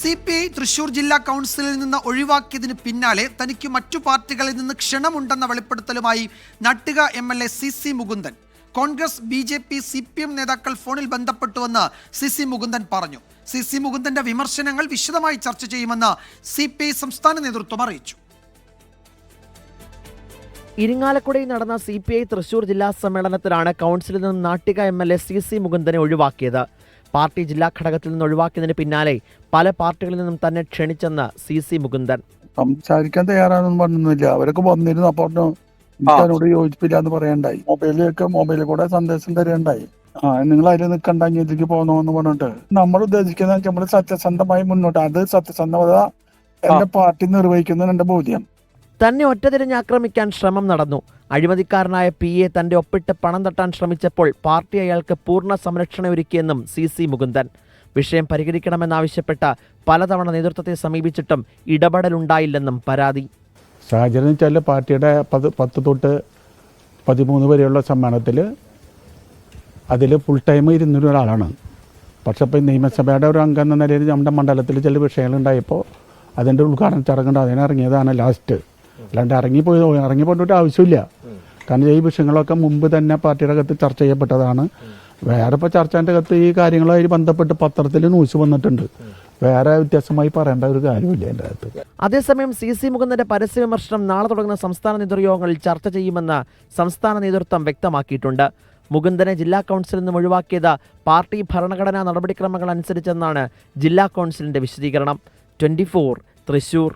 CPI Thrissur ജില്ലാ കൗൺസിലിൽ നിന്ന് ഒഴിവാക്കിയതിന് പിന്നാലെ തനിക്ക് മറ്റു പാർട്ടികളിൽ നിന്ന് ക്ഷണമുണ്ടെന്ന വെളിപ്പെടുത്തലുമായി Nattika MLA CC Mukundan. Congress, BJP, CPM നേതാക്കൾ ഫോണിൽ ബന്ധപ്പെട്ടുവെന്ന് CC മുകുന്ദൻ പറഞ്ഞു. CC മുകുന്ദന്റെ വിമർശനങ്ങൾ വിശദമായി ചർച്ച ചെയ്യുമെന്ന് CPI സംസ്ഥാന നേതൃത്വം അറിയിച്ചു. ഇരിങ്ങാലക്കുടയിൽ നടന്ന CPI തൃശൂർ ജില്ലാ സമ്മേളനത്തിലാണ് കൗൺസിലിൽ നിന്ന് നാട്ടിക MLA CC മുകുന്ദനെ ഒഴിവാക്കിയത്. പാർട്ടി ജില്ലാ ഘടകത്തിൽ നിന്ന് ഒഴിവാക്കിയതിന് പിന്നാലെ പല പാർട്ടികളിൽ നിന്നും തന്നെ ക്ഷണിച്ചെന്ന് CC മുകുന്ദൻ. സംസാരിക്കാൻ തയ്യാറാണെന്ന് പറഞ്ഞൊന്നുമില്ല. അവരൊക്കെ വന്നിരുന്നു. അപ്പോൾ എന്നോട് യോജിപ്പില്ല എന്ന് പറയണ്ടായി. മൊബൈലിൽ കൂടെ സന്ദേശം തരണ്ടായി. നിങ്ങൾ അതിൽ നിൽക്കണ്ട, ഇതിലേക്ക് പോകണമെന്ന് പറഞ്ഞിട്ട് നമ്മൾ ഉദ്ദേശിക്കുന്നത് നമ്മൾ സത്യസന്ധമായി മുന്നോട്ട്, അത് സത്യസന്ധത എന്റെ പാർട്ടി നിർവഹിക്കുന്ന എന്റെ ബോധ്യം. തന്നെ ഒറ്റതിരിഞ്ഞ് ആക്രമിക്കാൻ ശ്രമം നടന്നു. അഴിമതിക്കാരനായ PA തന്റെ ഒപ്പിട്ട് പണം തട്ടാൻ ശ്രമിച്ചപ്പോൾ പാർട്ടി അയാൾക്ക് പൂർണ്ണ സംരക്ഷണ ഒരുക്കിയെന്നും CC മുകുന്ദൻ. വിഷയം പരിഹരിക്കണമെന്നാവശ്യപ്പെട്ട പലതവണ നേതൃത്വത്തെ സമീപിച്ചിട്ടും ഇടപെടലുണ്ടായില്ലെന്നും പരാതി. സാഹചര്യം വെച്ചാൽ പാർട്ടിയുടെ 10 തൊട്ട് 13 വരെയുള്ള സമ്മേളനത്തിൽ അതിൽ ഫുൾ ടൈം ഇരുന്നൊരു ഒരാളാണ്. പക്ഷെ ഇപ്പോൾ നിയമസഭയുടെ ഒരു അംഗം എന്ന നിലയിൽ നമ്മുടെ മണ്ഡലത്തിൽ ചില വിഷയങ്ങളുണ്ടായപ്പോൾ അതിൻ്റെ ഉദ്ഘാടന ചടങ്ങുണ്ട്, അതിനിറങ്ങിയതാണ് ലാസ്റ്റ്. അല്ലാണ്ട് ഇറങ്ങിപ്പോയിട്ട് ആവശ്യമില്ല. കാരണം ഈ വിഷയങ്ങളൊക്കെ മുമ്പ് തന്നെ പാർട്ടിയുടെ അകത്ത് ചർച്ച ചെയ്യപ്പെട്ടതാണ്. വേറെ ഇപ്പോൾ ചർച്ചേൻ്റെ അകത്ത് ഈ കാര്യങ്ങളുമായി ബന്ധപ്പെട്ട് പത്രത്തിൽ ന്യൂസ് വന്നിട്ടുണ്ട്. വേറെ വ്യത്യാസമായി പറയേണ്ട ഒരു കാര്യമില്ല എൻ്റെ അകത്ത്. അതേസമയം CC മുകുന്ദന്റെ പരസ്യ വിമർശനം നാളെ തുടങ്ങുന്ന സംസ്ഥാന നേതൃയോഗങ്ങളിൽ ചർച്ച ചെയ്യുമെന്ന് സംസ്ഥാന നേതൃത്വം വ്യക്തമാക്കിയിട്ടുണ്ട്. മുകുന്ദനെ ജില്ലാ കൗൺസിലിൽ നിന്നും ഒഴിവാക്കിയത് പാർട്ടി ഭരണഘടനാ നടപടിക്രമങ്ങൾ അനുസരിച്ചെന്നാണ് ജില്ലാ കൗൺസിലിന്റെ വിശദീകരണം. 24 തൃശൂർ.